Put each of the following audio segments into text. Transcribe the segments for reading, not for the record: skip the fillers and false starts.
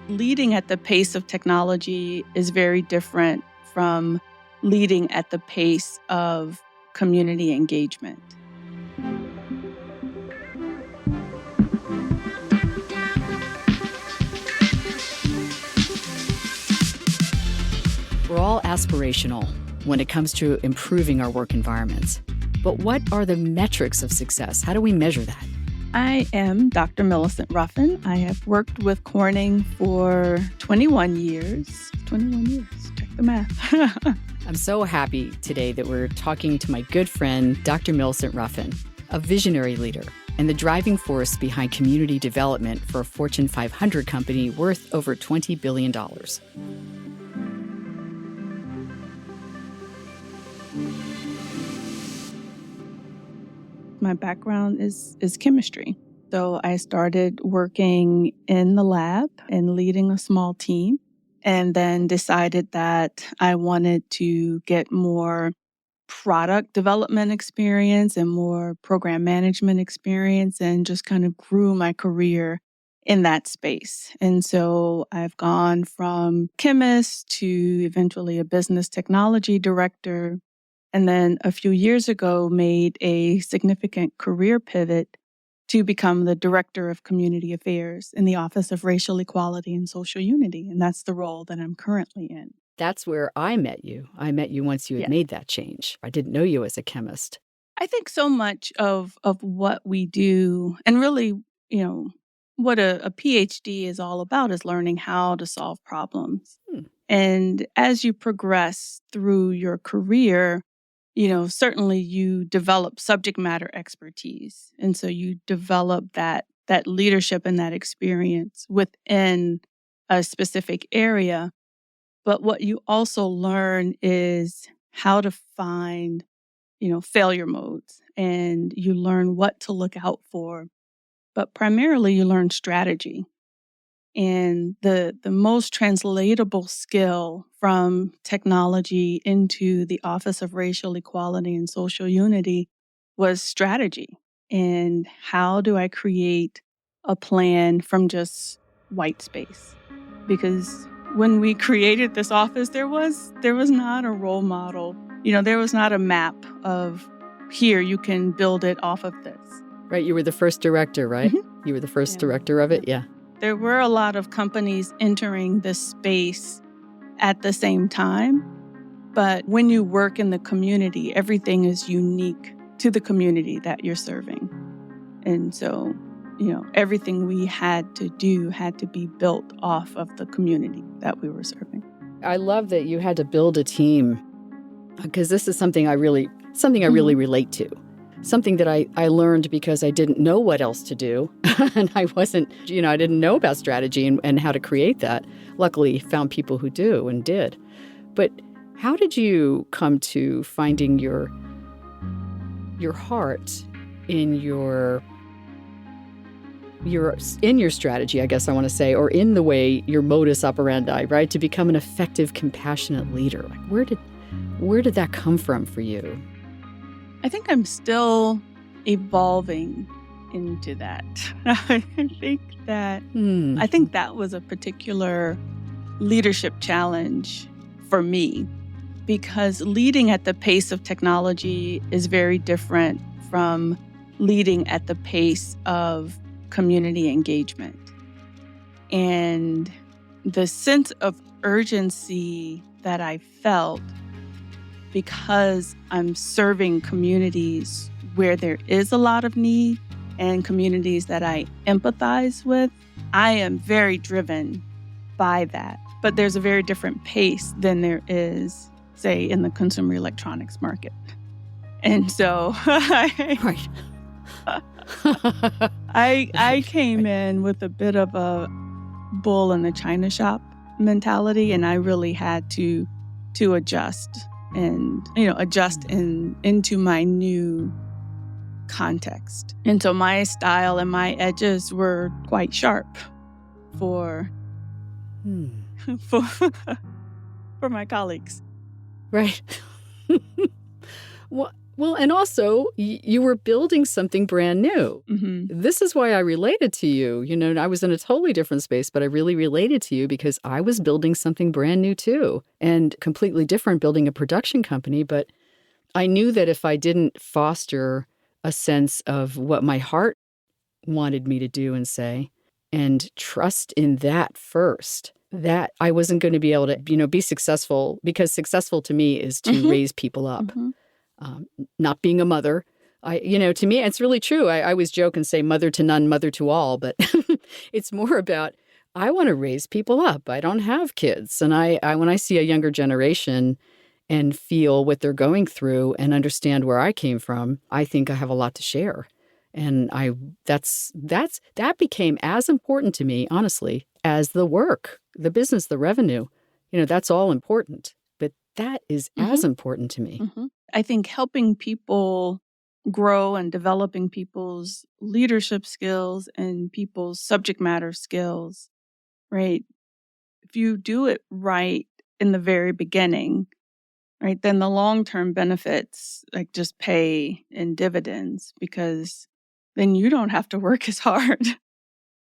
Leading at the pace of technology is very different from leading at the pace of community engagement. We're all aspirational when it comes to improving our work environments. But what are the metrics of success? How do we measure that? I am Dr. Millicent Ruffin. I have worked with Corning for 21 years. 21 years, check the math. I'm so happy today that we're talking to my good friend, Dr. Millicent Ruffin, a visionary leader and the driving force behind community development for a Fortune 500 company worth over $20 billion. My background is chemistry. So I started working in the lab and leading a small team, and then decided that I wanted to get more product development experience and more program management experience, and just kind of grew my career in that space. And so I've gone from chemist to eventually a business technology director. And then a few years ago, made a significant career pivot to become the Director of Community Affairs in the Office of Racial Equality and Social Unity. And that's the role that I'm currently in. That's where I met you. I met you once you had made that change. I didn't know you as a chemist. I think so much of what we do, and really, what a PhD is all about, is learning how to solve problems. And as you progress through your career, certainly you develop subject matter expertise. And so you develop that leadership and that experience within a specific area. But what you also learn is how to find, failure modes, and you learn what to look out for. But primarily you learn strategy. And the most translatable skill from technology into the Office of Racial Equality and Social Unity was strategy. And how do I create a plan from just white space? Because when we created this office, there was not a role model. There was not a map of, here, you can build it off of this. Right, you were the first director, right? Mm-hmm. You were the first director of it, yeah. There were a lot of companies entering this space at the same time. But when you work in the community, everything is unique to the community that you're serving. And so, everything we had to do had to be built off of the community that we were serving. I love that you had to build a team, because this is something I really relate to. Something that I learned because I didn't know what else to do. And I didn't know about strategy and how to create that. Luckily, found people who do and did. But how did you come to finding your heart in your strategy, I guess I want to say, or in the way, your modus operandi, right? To become an effective, compassionate leader. Like, where did that come from for you? I think I'm still evolving into that. I think that was a particular leadership challenge for me, because leading at the pace of technology is very different from leading at the pace of community engagement. And the sense of urgency that I felt, because I'm serving communities where there is a lot of need and communities that I empathize with, I am very driven by that. But there's a very different pace than there is, say, in the consumer electronics market. And so I came in with a bit of a bull in the china shop mentality, and I really had to adjust and adjust into my new context. And so my style and my edges were quite sharp for my colleagues. Right. What Well, and also, you were building something brand new. Mm-hmm. This is why I related to you. You know, I was in a totally different space, but I really related to you because I was building something brand new too, and completely different, building a production company. But I knew that if I didn't foster a sense of what my heart wanted me to do and say, and trust in that first, that I wasn't going to be able to, be successful, because successful to me is to Mm-hmm. raise people up. Mm-hmm. Not being a mother. To me, it's really true. I always joke and say mother to none, mother to all, but it's more about, I want to raise people up. I don't have kids. And I when I see a younger generation and feel what they're going through and understand where I came from, I think I have a lot to share. And that became as important to me, honestly, as the work, the business, the revenue. That's all important. But that is as important to me. Mm-hmm. I think helping people grow and developing people's leadership skills and people's subject matter skills, right? If you do it right in the very beginning, right, then the long-term benefits like just pay in dividends, because then you don't have to work as hard.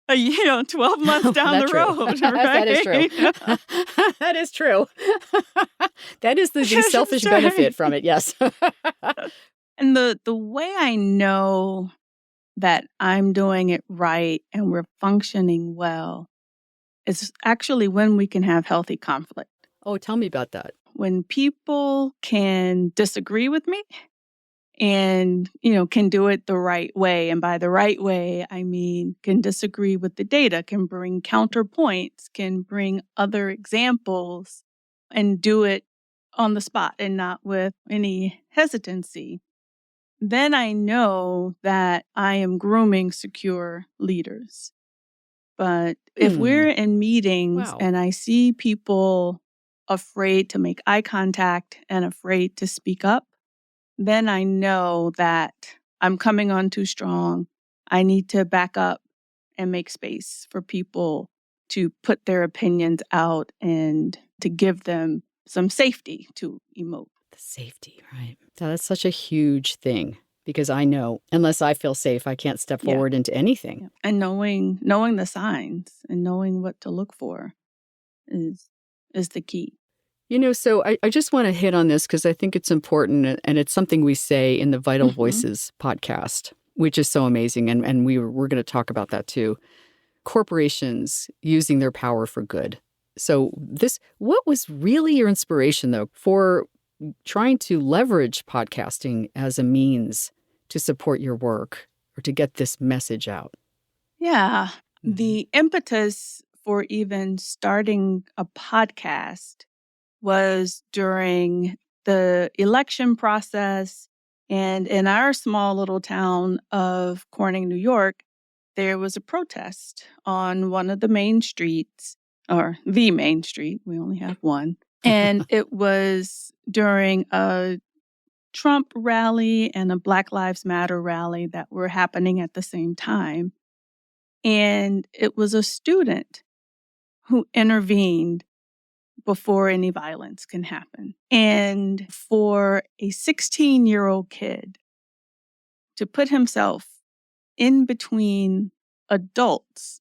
12 months down the That's true. road, right? That is true. That is true. That is the selfish That's right. benefit from it, yes. And the way I know that I'm doing it right and we're functioning well is actually when we can have healthy conflict. Oh, tell me about that. When people can disagree with me and, can do it the right way. And by the right way, I mean, can disagree with the data, can bring counterpoints, can bring other examples and do it on the spot and not with any hesitancy. Then I know that I am grooming secure leaders. But if we're in meetings Wow. and I see people afraid to make eye contact and afraid to speak up, then I know that I'm coming on too strong. I need to back up and make space for people to put their opinions out and to give them some safety to emote. The safety, right. So that's such a huge thing, because I know unless I feel safe, I can't step forward into anything. Yeah. And knowing the signs and knowing what to look for is the key. So I just want to hit on this because I think it's important, and it's something we say in the Vital Voices podcast, which is so amazing. And we're going to talk about that too. Corporations using their power for good. So what was really your inspiration, though, for trying to leverage podcasting as a means to support your work or to get this message out? Yeah. The impetus for even starting a podcast was during the election process. And in our small little town of Corning, New York, there was a protest on one of the main streets, or the main street. We only have one. And it was during a Trump rally and a Black Lives Matter rally that were happening at the same time. And it was a student who intervened before any violence can happen. And for a 16-year-old kid to put himself in between adults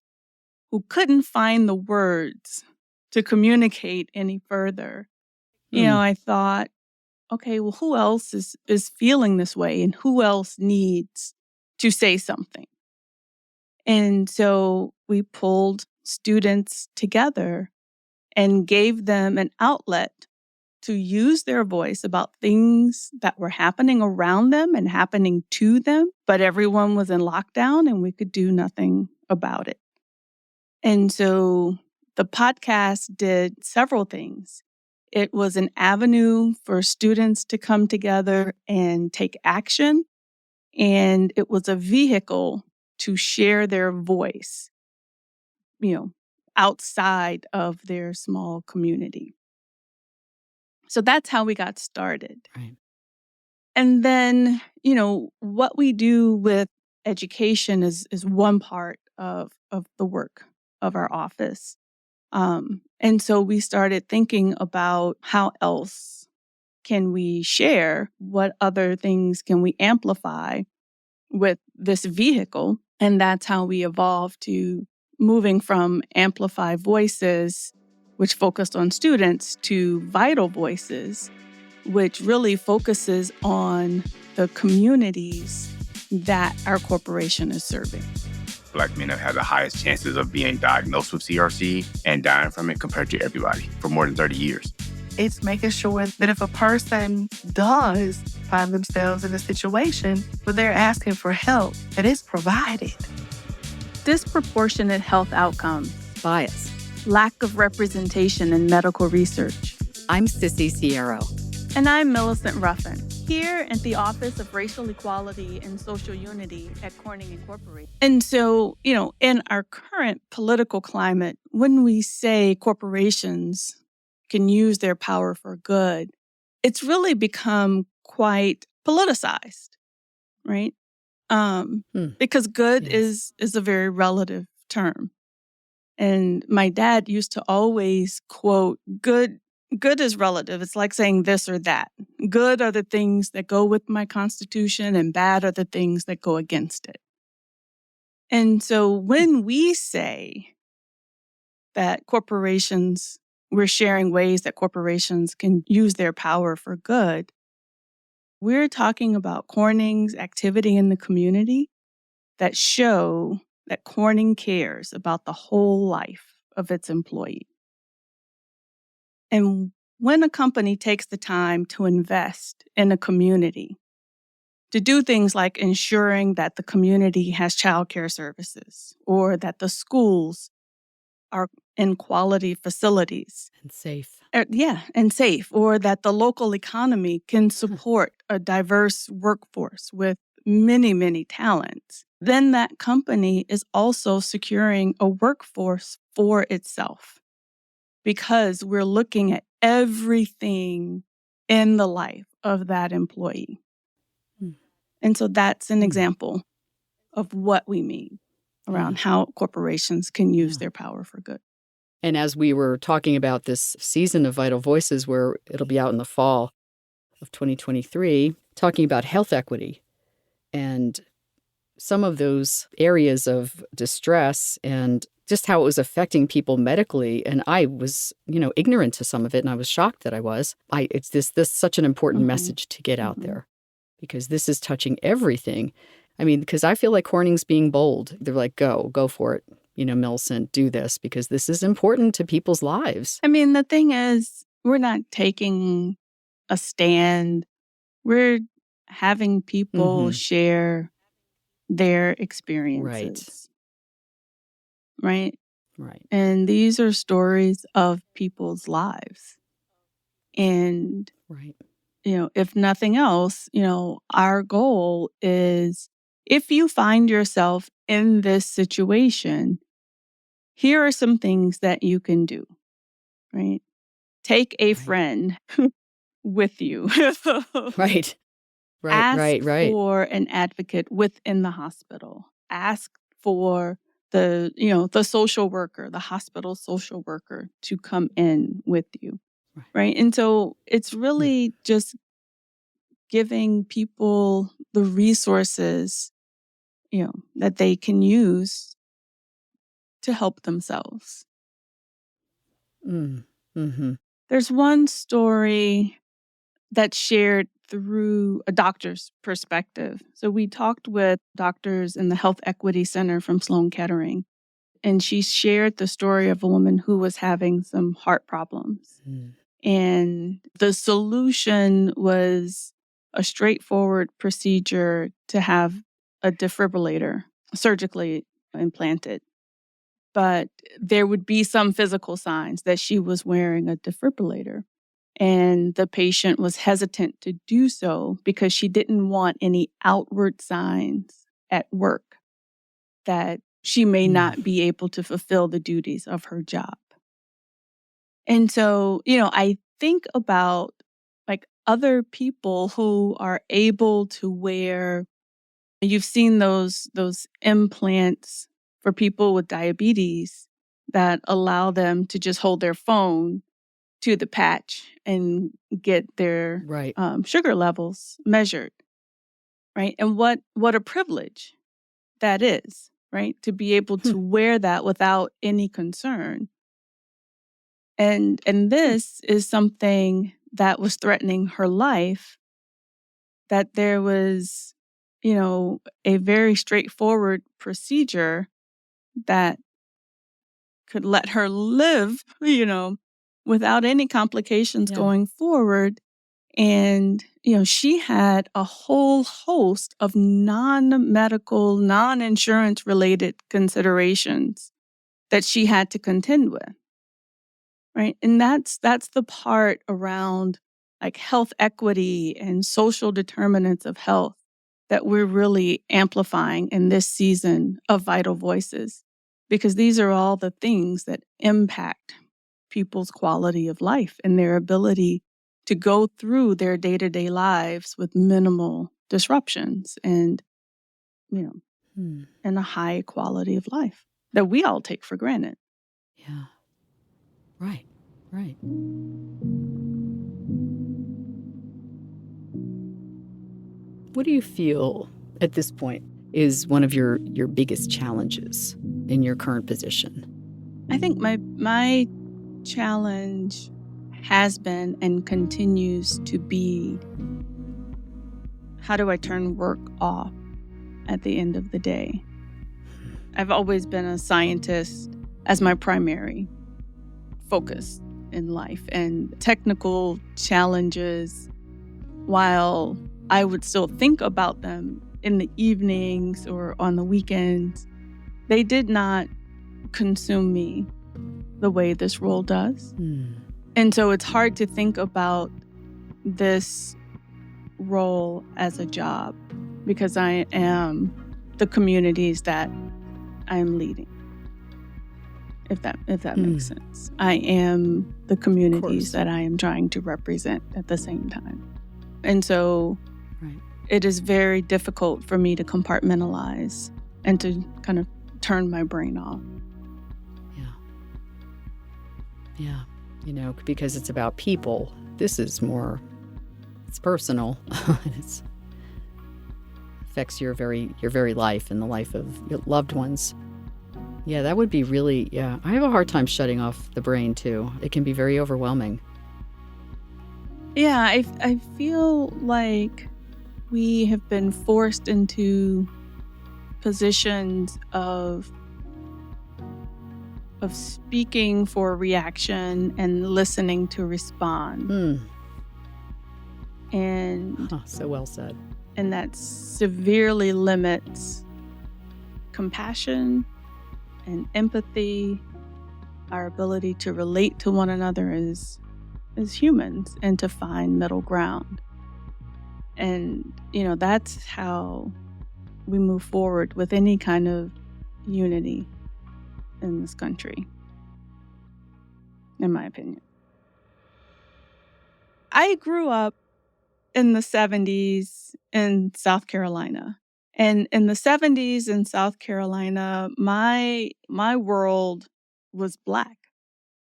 who couldn't find the words to communicate any further, I thought, okay, well, who else is feeling this way, and who else needs to say something? And so we pulled students together and gave them an outlet to use their voice about things that were happening around them and happening to them, but everyone was in lockdown and we could do nothing about it. And so the podcast did several things. It was an avenue for students to come together and take action, and it was a vehicle to share their voice, outside of their small community. So that's how we got started. Right. And then, what we do with education is one part of the work of our office. And so we started thinking about how else can we share? What other things can we amplify with this vehicle? And that's how we evolved to moving from Amplify Voices, which focused on students, to Vital Voices, which really focuses on the communities that our corporation is serving. Black men have had the highest chances of being diagnosed with CRC and dying from it compared to everybody for more than 30 years. It's making sure that if a person does find themselves in a situation where they're asking for help, that it's provided. Disproportionate health outcomes, Bias. lack of representation in medical research. I'm Sissy Siero. And I'm Millicent Ruffin, here at the Office of Racial Equality and Social Unity at Corning Incorporated. And so, in our current political climate, when we say corporations can use their power for good, it's really become quite politicized, right? Because good is a very relative term. And my dad used to always quote, good is relative. It's like saying this or that. Good are the things that go with my Constitution, and bad are the things that go against it. And so when we say that we're sharing ways that corporations can use their power for good, we're talking about Corning's activity in the community that show that Corning cares about the whole life of its employee. And when a company takes the time to invest in a community, to do things like ensuring that the community has childcare services or that the schools are in quality facilities. And safe. And safe, or that the local economy can support a diverse workforce with many, many talents, then that company is also securing a workforce for itself, because we're looking at everything in the life of that employee. And so that's an example of what we mean around how corporations can use their power for good. And as we were talking about this season of Vital Voices, where it'll be out in the fall of 2023, talking about health equity and some of those areas of distress and just how it was affecting people medically. And I was, ignorant to some of it, and I was shocked that I was. It's this such an important message to get out there, because this is touching everything. I mean, because I feel like Corning's being bold. They're like, go for it. Millicent, do this, because this is important to people's lives. I mean, the thing is, we're not taking a stand. We're having people share their experiences. Right? Right. And these are stories of people's lives. And, if nothing else, our goal is, if you find yourself in this situation, here are some things that you can do, right? Take a friend with you. Right. Ask for an advocate within the hospital. Ask for the social worker, the hospital social worker, to come in with you, right? And so it's really just giving people the resources, that they can use to help themselves. There's one story that's shared through a doctor's perspective. So we talked with doctors in the Health Equity Center from Sloan Kettering, and she shared the story of a woman who was having some heart problems. And the solution was a straightforward procedure to have a defibrillator surgically implanted. But there would be some physical signs that she was wearing a defibrillator. And the patient was hesitant to do so because she didn't want any outward signs at work that she may not be able to fulfill the duties of her job. And so, I think about other people who are able to wear, you've seen those implants for people with diabetes that allow them to just hold their phone to the patch and get their Right. sugar levels measured, right? And what a privilege that is, right? To be able to wear that without any concern. And this is something that was threatening her life, that there was, a very straightforward procedure that could let her live, without any complications Yeah. going forward. And, she had a whole host of non-medical, non-insurance related considerations that she had to contend with. Right. And that's the part around like health equity and social determinants of health that we're really amplifying in this season of Vital Voices, because these are all the things that impact people's quality of life and their ability to go through their day-to-day lives with minimal disruptions and, and a high quality of life that we all take for granted. Yeah. Right. Right. What do you feel at this point is one of your biggest challenges in your current position? I think my challenge has been and continues to be, how do I turn work off at the end of the day? I've always been a scientist as my primary focus in life, and technical challenges, while I would still think about them in the evenings or on the weekends, they did not consume me the way this role does. And so it's hard to think about this role as a job, because I am the communities that I am leading. If that makes sense. I am the communities that I am trying to represent at the same time. And so it is very difficult for me to compartmentalize and to kind of turn my brain off. Yeah. Because it's about people. This is more, it's personal. It affects your very life and the life of your loved ones. Yeah, that would be really, I have a hard time shutting off the brain too. It can be very overwhelming. Yeah, I feel like we have been forced into positions of speaking for reaction and listening to respond. And so well said. And that severely limits compassion and empathy, our ability to relate to one another as humans and to find middle ground. And, that's how we move forward with any kind of unity in this country, in my opinion. I grew up in the 70s in South Carolina. And in the 70s in South Carolina, my world was Black.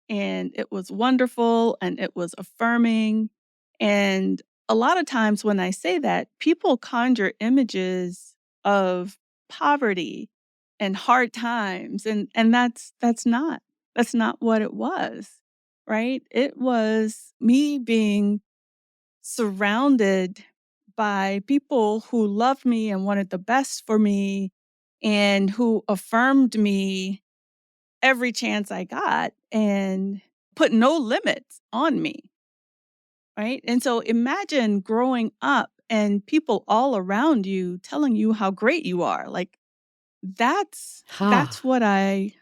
And it was wonderful and it was affirming. And a lot of times when I say that, people conjure images of poverty and hard times. And that's not what it was, right? It was me being surrounded by people who loved me and wanted the best for me and who affirmed me every chance I got and put no limits on me, right? And so imagine growing up and people all around you telling you how great you are. Like that's what I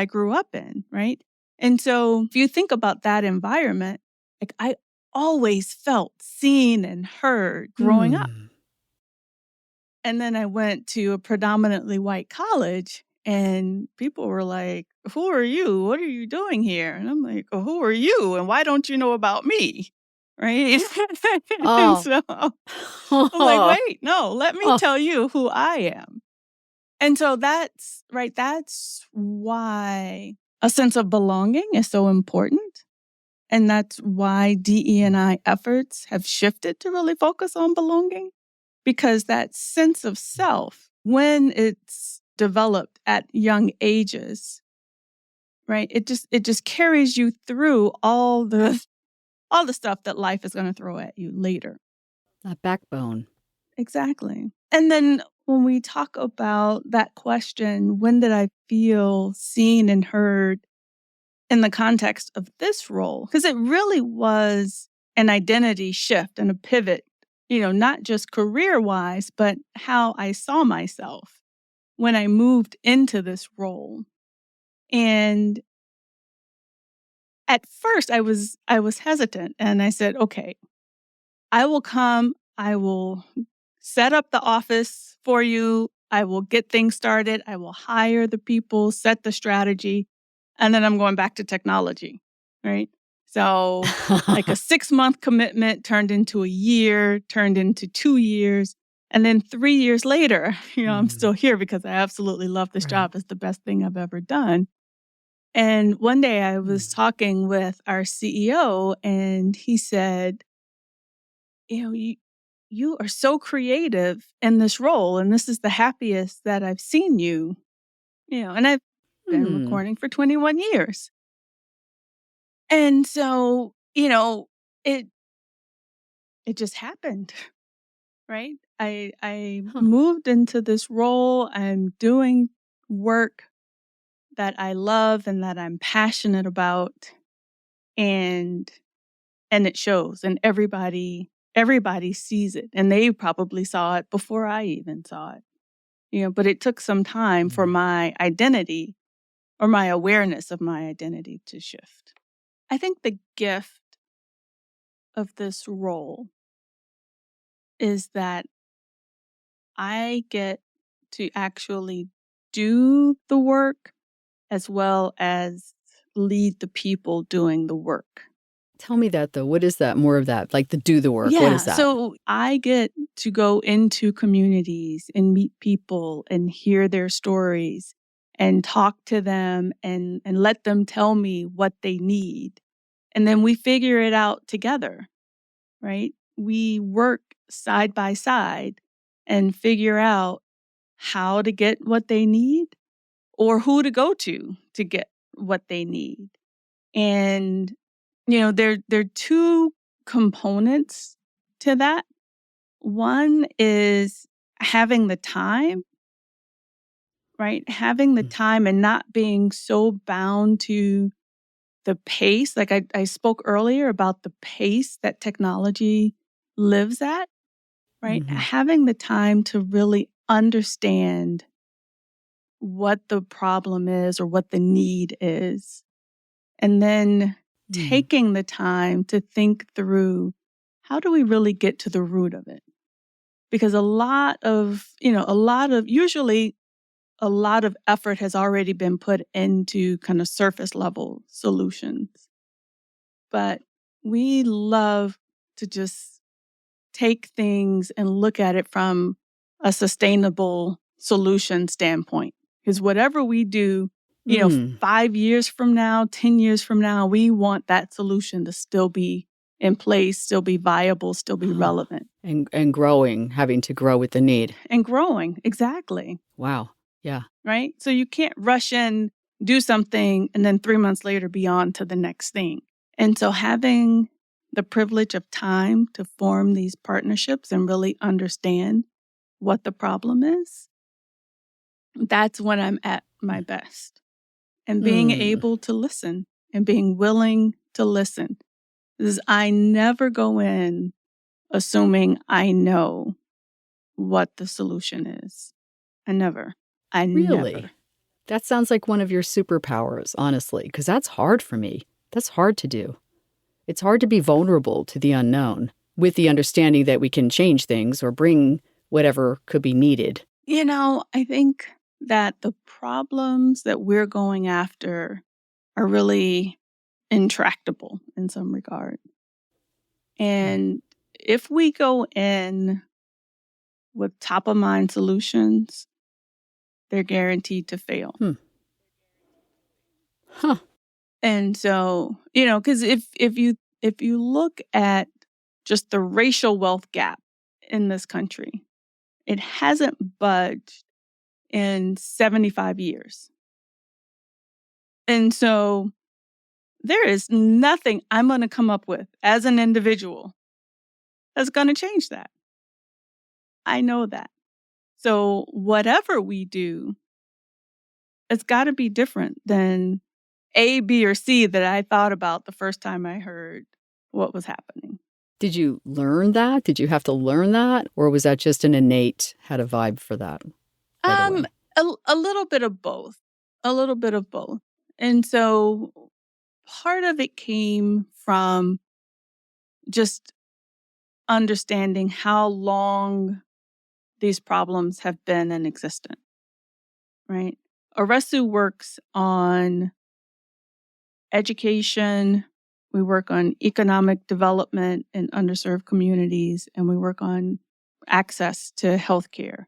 grew up in, right? And so if you think about that environment, like I always felt seen and heard growing up. And then I went to a predominantly white college and people were like, "Who are you? What are you doing here?" And I'm like, "Oh, who are you? And why don't you know about me?" Right? And so I'm like, "Wait, no, let me tell you who I am." And so that's why a sense of belonging is so important. And that's why DE&I efforts have shifted to really focus on belonging, because that sense of self, when it's developed at young ages, right, it just carries you through all the stuff that life is going to throw at you later. That backbone. Exactly. And then when we talk about that question, when did I feel seen and heard in the context of this role? Because it really was an identity shift and a pivot, not just career-wise, but how I saw myself when I moved into this role. And at first I was hesitant, and I said, okay, I will come, I will set up the office for you, I will get things started, I will hire the people, set the strategy, and then I'm going back to technology, right? So like a 6-month commitment turned into a year, turned into 2 years. And then 3 years later, I'm still here because I absolutely love this job. It's the best thing I've ever done. And one day I was talking with our CEO, and he said, you are so creative in this role, and this is the happiest that I've seen you, and I've been recording for 21 years. And so, it just happened, right? I moved into this role. I'm doing work that I love and that I'm passionate about, and it shows, and everybody sees it, and they probably saw it before I even saw it. But it took some time for my identity, or my awareness of my identity, to shift. I think the gift of this role is that I get to actually do the work as well as lead the people doing the work. Tell me that, though. What is that? More of that, like the do the work. What is that? So I get to go into communities and meet people and hear their stories and talk to them and let them tell me what they need. And then we figure it out together, right? We work side by side and figure out how to get what they need, or who to go to get what they need. And, there are two components to that. One is having the time, right? Having the time and not being so bound to the pace. Like I spoke earlier about the pace that technology lives at, right? Having the time to really understand what the problem is or what the need is. And then taking the time to think through, how do we really get to the root of it? Because usually a lot of effort has already been put into kind of surface level solutions. But we love to just take things and look at it from a sustainable solution standpoint. Because whatever we do, 5 years from now, 10 years from now, we want that solution to still be in place, still be viable, still be relevant. And growing, having to grow with the need. And growing, exactly. Wow. Yeah. Right? So you can't rush in, do something, and then 3 months later be on to the next thing. And so having the privilege of time to form these partnerships and really understand what the problem is, that's when I'm at my best. And being able to listen and being willing to listen. Because I never go in assuming I know what the solution is. I never. Really? Never. That sounds like one of your superpowers, honestly, because that's hard for me. That's hard to do. It's hard to be vulnerable to the unknown with the understanding that we can change things or bring whatever could be needed. I think that the problems that we're going after are really intractable in some regard. And if we go in with top of mind solutions, they're guaranteed to fail. And so, because if you look at just the racial wealth gap in this country, it hasn't budged in 75 years. And so there is nothing I'm going to come up with as an individual that's going to change that. I know that. So whatever we do, it's got to be different than A, B, or C that I thought about the first time I heard what was happening. Did you learn that? Did you have to learn that? Or was that just an innate, had a vibe for that? Right away? A little bit of both. A little bit of both. And so part of it came from just understanding how long these problems have been in existence, right? Aresu works on education, we work on economic development in underserved communities, and we work on access to healthcare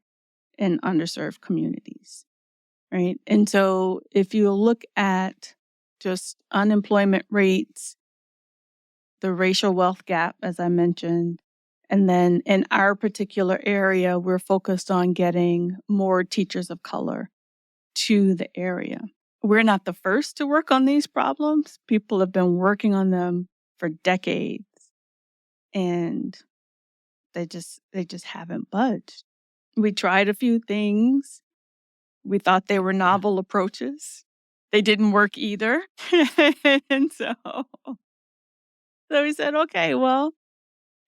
in underserved communities, right? And so if you look at just unemployment rates, the racial wealth gap, as I mentioned, and then in our particular area, we're focused on getting more teachers of color to the area. We're not the first to work on these problems. People have been working on them for decades, and they just haven't budged. We tried a few things. We thought they were novel approaches. They didn't work either. And so we said, okay, well,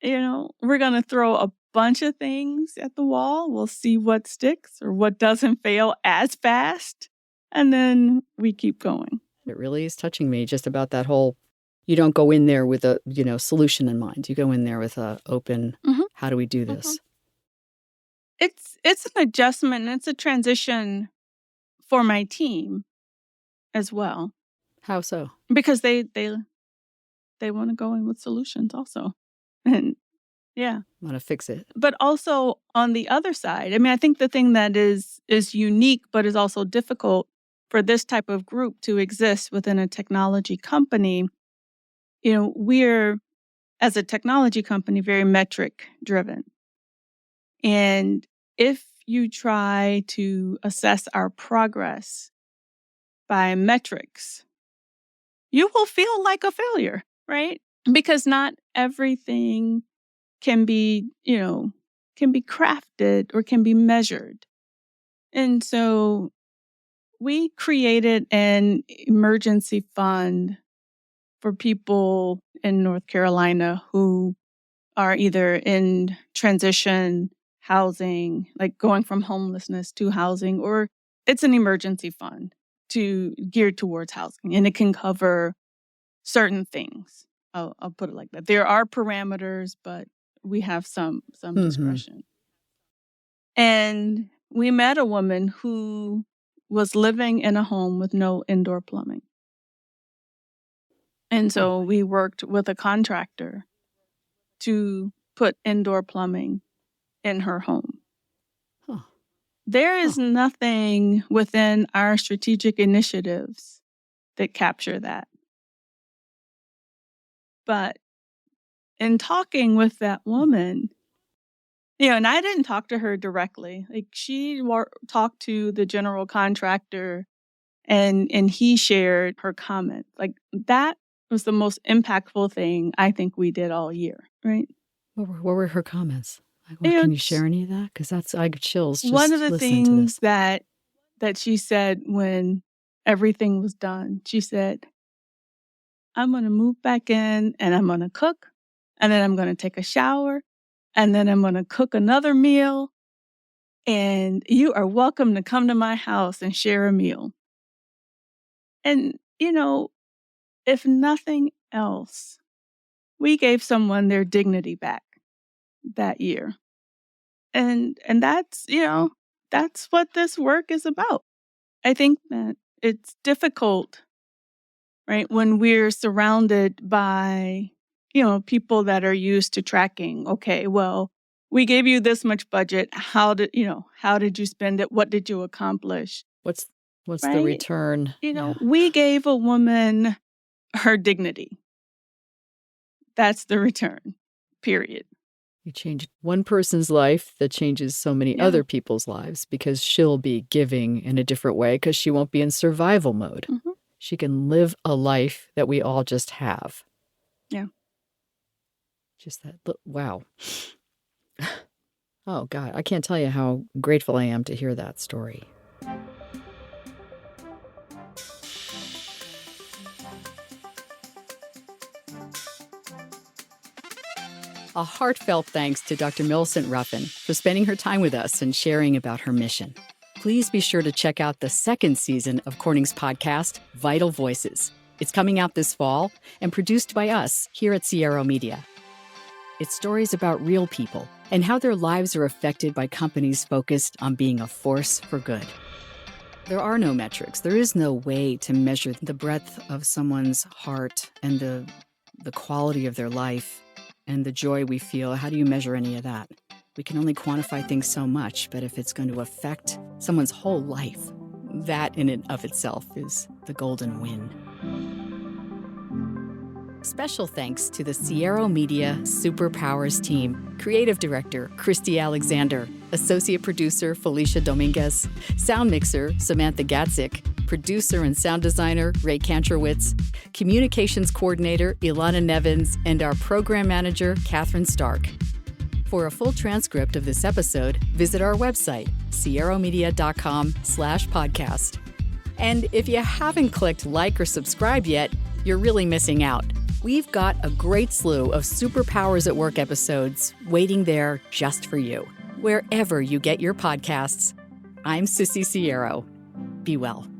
we're going to throw a bunch of things at the wall. We'll see what sticks or what doesn't fail as fast. And then we keep going. It really is touching me just about that whole, you don't go in there with a, solution in mind. You go in there with a open, how do we do this? It's an adjustment and it's a transition for my team as well. How so? Because they want to go in with solutions also. And yeah. Want to fix it. But also on the other side, I think the thing that is unique but is also difficult for this type of group to exist within a technology company, we're, as a technology company, very metric driven. And if you try to assess our progress by metrics, you will feel like a failure, right? Because not everything can be crafted or can be measured. And so we created an emergency fund for people in North Carolina who are either in transition housing, like going from homelessness to housing, or it's an emergency fund geared towards housing, and it can cover certain things. I'll put it like that. There are parameters, but we have some discretion. And we met a woman who was living in a home with no indoor plumbing. And so we worked with a contractor to put indoor plumbing in her home. There is nothing within our strategic initiatives that capture that. But in talking with that woman, and I didn't talk to her directly. Like she talked to the general contractor and he shared her comments. Like that was the most impactful thing I think we did all year, right? What were her comments? Can you share any of that? Because I get chills just one of the listening to this. things that she said when everything was done, she said, I'm going to move back in and I'm going to cook, and then I'm going to take a shower, and then I'm going to cook another meal, and you are welcome to come to my house and share a meal. And, if nothing else, we gave someone their dignity back that year. And that's, that's what this work is about. I think that it's difficult, right, when we're surrounded by, people that are used to tracking. Okay, well, we gave you this much budget. How did you spend it? What did you accomplish? What's right? the return? We gave a woman her dignity. That's the return, period. You change one person's life that changes so many other people's lives because she'll be giving in a different way because she won't be in survival mode. Mm-hmm. She can live a life that we all just have. Yeah. Just that, wow. Oh, God, I can't tell you how grateful I am to hear that story. A heartfelt thanks to Dr. Millicent Ruffin for spending her time with us and sharing about her mission. Please be sure to check out the second season of Corning's podcast, Vital Voices. It's coming out this fall and produced by us here at Siero Media. It's stories about real people and how their lives are affected by companies focused on being a force for good. There are no metrics. There is no way to measure the breadth of someone's heart and the quality of their life and the joy we feel. How do you measure any of that? We can only quantify things so much, but if it's going to affect someone's whole life, that in and of itself is the golden win. Special thanks to the Siero Media Superpowers team, Creative Director Christy Alexander, Associate Producer Felicia Dominguez, Sound Mixer Samantha Gatzik, Producer and Sound Designer Ray Kantrowitz, Communications Coordinator Ilana Nevins, and our Program Manager Catherine Stark. For a full transcript of this episode, visit our website, sieromedia.com/podcast. And if you haven't clicked like or subscribe yet, you're really missing out. We've got a great slew of Superpowers at Work episodes waiting there just for you, wherever you get your podcasts. I'm Sissy Siero. Be well.